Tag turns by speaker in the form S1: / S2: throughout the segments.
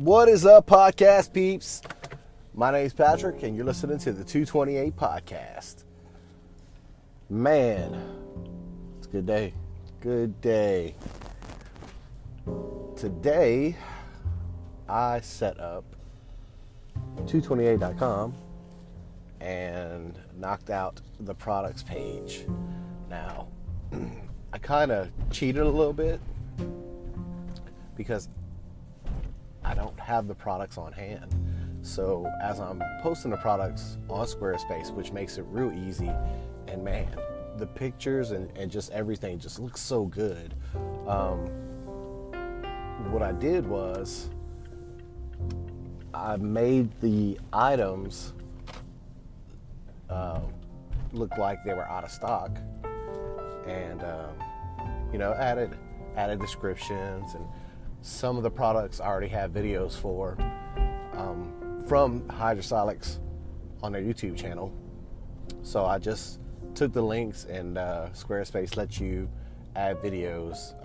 S1: What is up, podcast peeps? My name's Patrick, and you're listening to the 228 podcast. Man, it's a good day. Good day. Today, I set up 228.com and knocked out the products page. Now, I kind of cheated a little bit because I don't have the products on hand. So as I'm posting the products on Squarespace, which makes it real easy, and man, the pictures and just everything just looks so good. What I did was I made the items look like they were out of stock, and added descriptions, and some of the products I already have videos for from Hydrosolics on their YouTube channel. So I just took the links, and Squarespace lets you add videos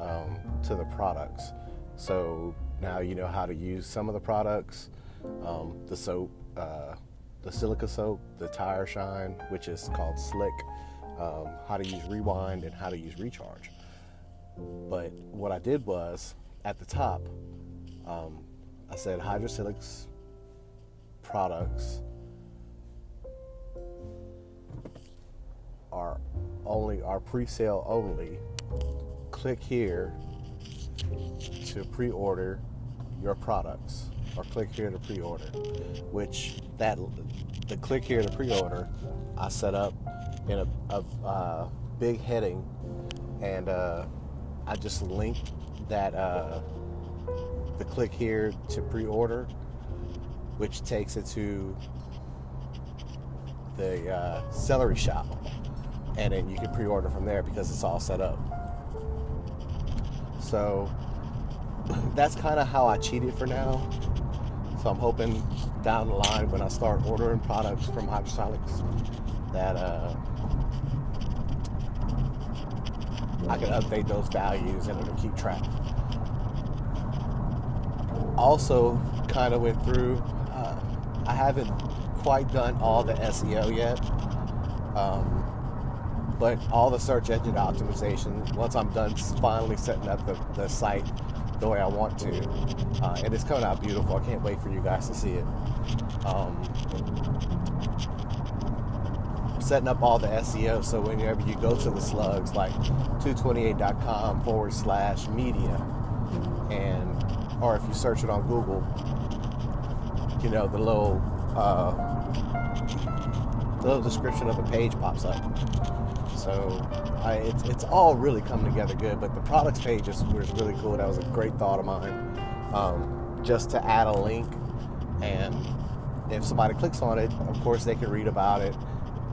S1: to the products. So now you know how to use some of the products, the soap, the silica soap, the tire shine, which is called Slick, how to use rewind, and how to use recharge. But what I did was, at the top, I said Hydrosilics products are pre-sale only. Click here to pre-order your products, or click here to pre-order. Which the click here to pre-order I set up in a big heading, and I just linked that the click here to pre-order, which takes it to the celery shop, and then you can pre-order from there because it's all set up. So that's kind of how I cheated for now. So I'm hoping down the line, when I start ordering products from Hydrosolics, that I can update those values and it'll keep track. Also, kind of went through, I haven't quite done all the SEO yet, but all the search engine optimization, once I'm done finally setting up the site the way I want to, and it's coming out beautiful. I can't wait for you guys to see it. Setting up all the SEO, so whenever you go to the slugs, like 228.com/media, or if you search it on Google, the little description of the page pops up. So it's all really coming together good. But the products page was really cool. That was a great thought of mine, just to add a link, and if somebody clicks on it, of course they can read about it,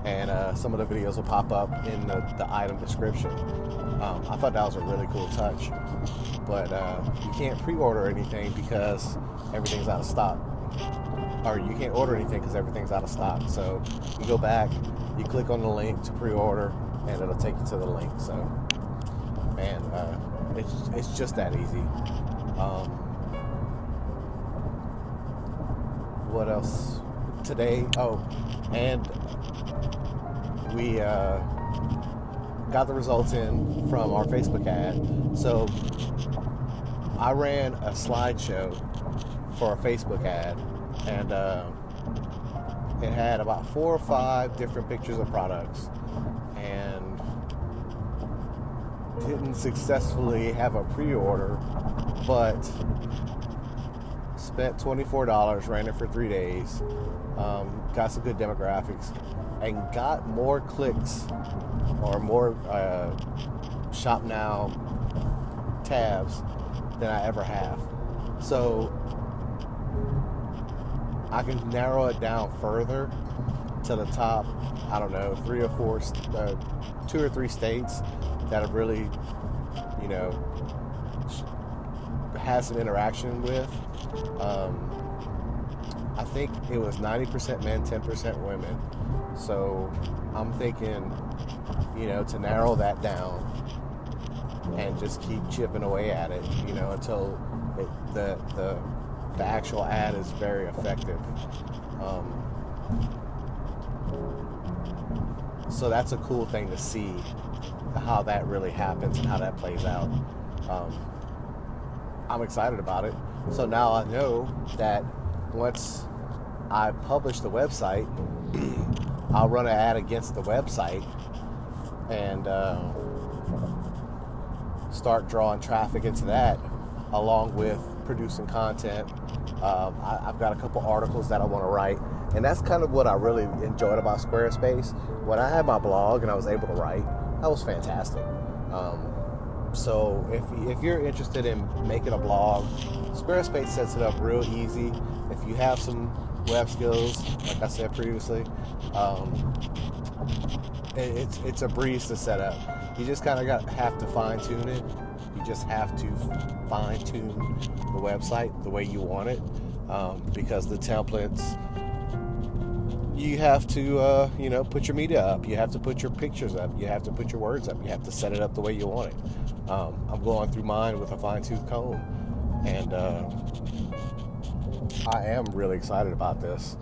S1: and some of the videos will pop up in the item description. I thought that was a really cool touch. But you can't pre-order anything because everything's out of stock. Or you can't order anything because everything's out of stock. So you go back, you click on the link to pre-order, and it'll take you to the link. So, man, it's just that easy. What else? Today, and we got the results in from our Facebook ad. So I ran a slideshow for a Facebook ad, and it had about 4 or 5 different pictures of products, and didn't successfully have a pre-order, but spent $24, ran it for 3 days, got some good demographics, and got more clicks or more shop now tabs than I ever have. So I can narrow it down further to the top, I don't know, 2 or 3 states that have really, had some interaction with. I think it was 90% men, 10% women. So I'm thinking, to narrow that down and just keep chipping away at it, until the the actual ad is very effective. So that's a cool thing to see, how that really happens and how that plays out. I'm excited about it. So now I know that once I publish the website, I'll run an ad against the website and start drawing traffic into that, along with producing content. I've got a couple articles that I want to write, and that's kind of what I really enjoyed about Squarespace. When I had my blog and I was able to write, that was fantastic. So if you're interested in making a blog, Squarespace sets it up real easy. If you have some web skills, like I said previously, it's a breeze to set up. You just kind of have to fine tune it. You just have to fine tune the website the way you want it, because the templates, you have to put your media up, you have to put your pictures up, you have to put your words up, you have to set it up the way you want it. I'm going through mine with a fine-tooth comb, and I am really excited about this.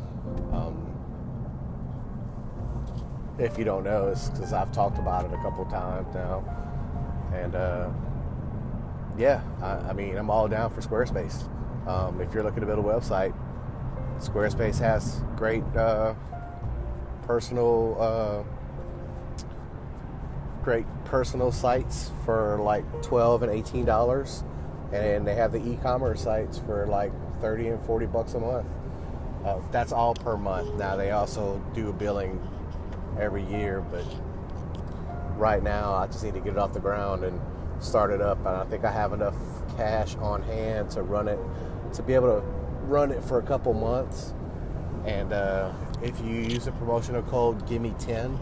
S1: If you don't know, it's because I've talked about it a couple times now, and I mean, I'm all down for Squarespace. If you're looking to build a website, Squarespace has great personal sites for like $12 and $18, and they have the e-commerce sites for like $30 and $40 a month. That's all per month. Now they also do a billing every year, but right now I just need to get it off the ground and start it up, and I think I have enough cash on hand to be able to run it for a couple months. And if you use the promotional code GIMME10,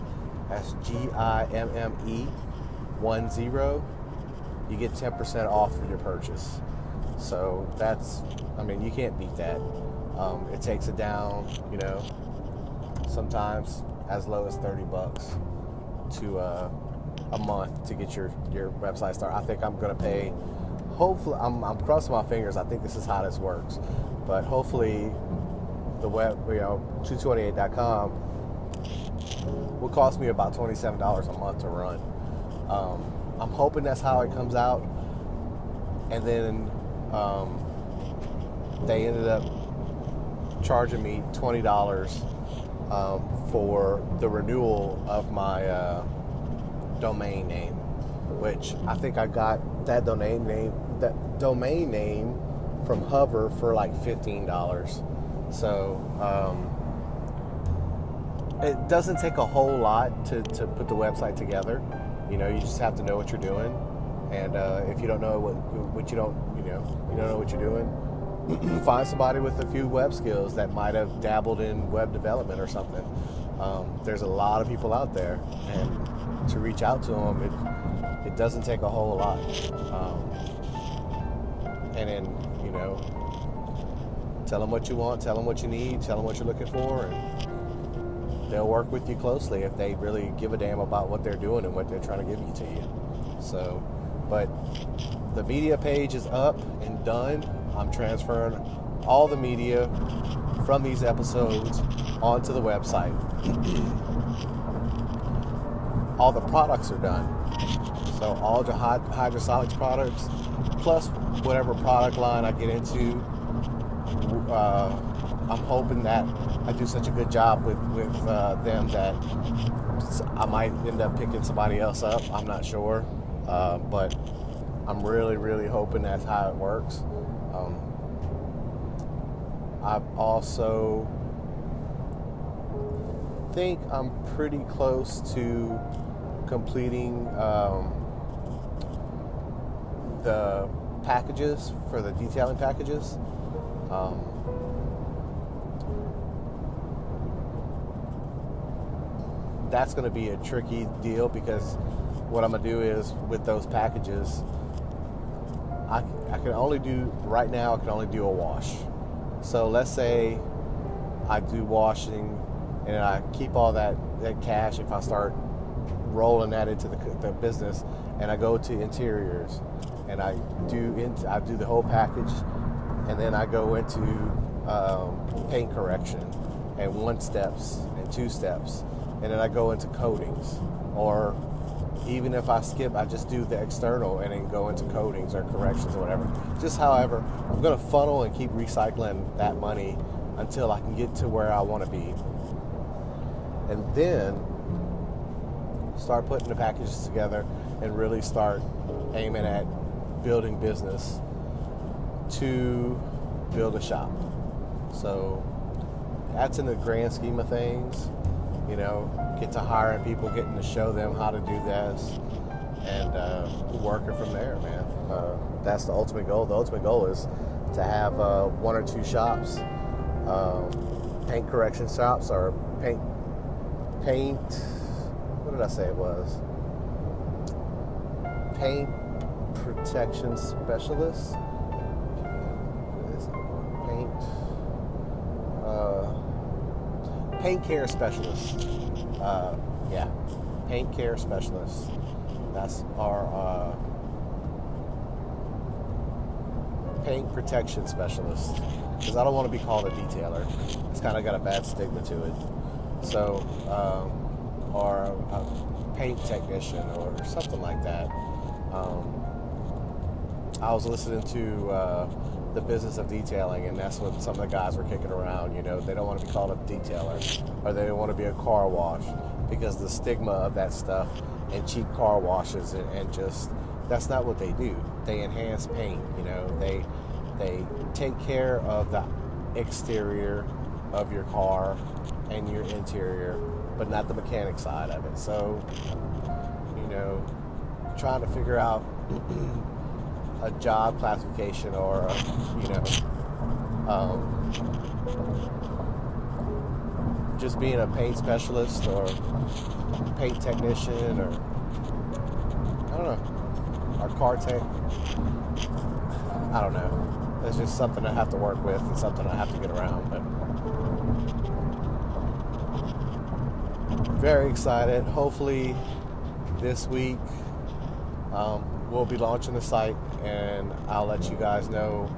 S1: that's GIMME10, you get 10% off of your purchase. So that's, I mean, you can't beat that. It takes it down, sometimes as low as $30 to a month to get your website started. I think I'm going to pay, hopefully, I'm crossing my fingers, I think this is how this works, but hopefully the web, 228.com will cost me about $27 a month to run. I'm hoping that's how it comes out. And then they ended up charging me $20 for the renewal of my domain name, which I think I got that domain name from Hover for like $15. So it doesn't take a whole lot to put the website together. You just have to know what you're doing, and if you don't know what you don't know what you're doing, find somebody with a few web skills that might have dabbled in web development or something. There's a lot of people out there, and to reach out to them, it doesn't take a whole lot. And then tell them what you want, tell them what you need, tell them what you're looking for, and they'll work with you closely if they really give a damn about what they're doing and what they're trying to give you to you. So, but the media page is up and done. I'm transferring all the media from these episodes onto the website. All the products are done. So all the Hydrosonics products, plus whatever product line I get into, I'm hoping that I do such a good job with them that I might end up picking somebody else up. I'm not sure, but I'm really, really hoping that's how it works. I also think I'm pretty close to completing the packages for the detailing packages. That's going to be a tricky deal, because what I'm going to do is with those packages, I can only do, right now I can only do a wash. So let's say I do washing and I keep all that cash. If I start rolling that into the business, and I go to interiors and I do the whole package, and then I go into paint correction and 1 steps and 2 steps, and then I go into coatings. Or even if I skip, I just do the external and then go into coatings or corrections or whatever. Just however, I'm going to funnel and keep recycling that money until I can get to where I want to be. And then start putting the packages together and really start aiming at building business to build a shop. So that's in the grand scheme of things. You know, get to hiring people, getting to show them how to do this, and working from there, man. That's the ultimate goal. The ultimate goal is to have 1 or 2 shops, paint correction shops, or paint. What did I say it was? Paint protection specialists. Paint care specialists. Paint care specialists. That's our paint protection specialist. Because I don't want to be called a detailer. It's kind of got a bad stigma to it. So, or a paint technician or something like that. I was listening to The Business of Detailing, and that's what some of the guys were kicking around. You know, they don't want to be called a detailer, or they don't want to be a car wash, because the stigma of that stuff and cheap car washes and just, that's not what they do. They enhance paint. You know, they take care of the exterior of your car and your interior, but not the mechanic side of it. So, you know, trying to figure out a job classification, or just being a paint specialist or paint technician, or I don't know, or car tech. I don't know. It's just something I have to work with and something I have to get around. But very excited. Hopefully this week we'll be launching the site, and I'll let you guys know,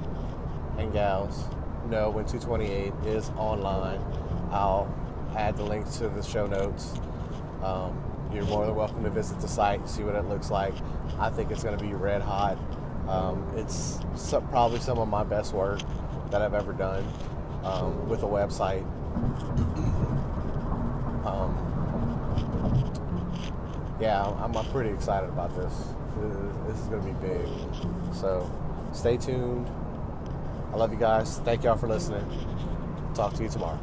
S1: and gals know, when 228 is online. I'll add the link to the show notes. You're more than welcome to visit the site, see what it looks like. I think it's going to be red hot. It's probably some of my best work that I've ever done with a website. I'm pretty excited about this. This is going to be big. So stay tuned. I love you guys. Thank y'all for listening. Talk to you tomorrow.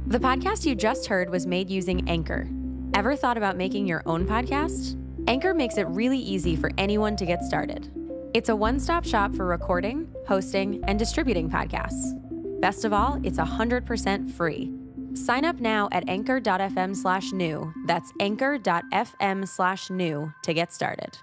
S2: The podcast you just heard was made using Anchor. Ever thought about making your own podcast? Anchor makes it really easy for anyone to get started. It's a one-stop shop for recording, hosting, and distributing podcasts. Best of all, it's 100% free. Sign up now at anchor.fm/new. That's anchor.fm/new to get started.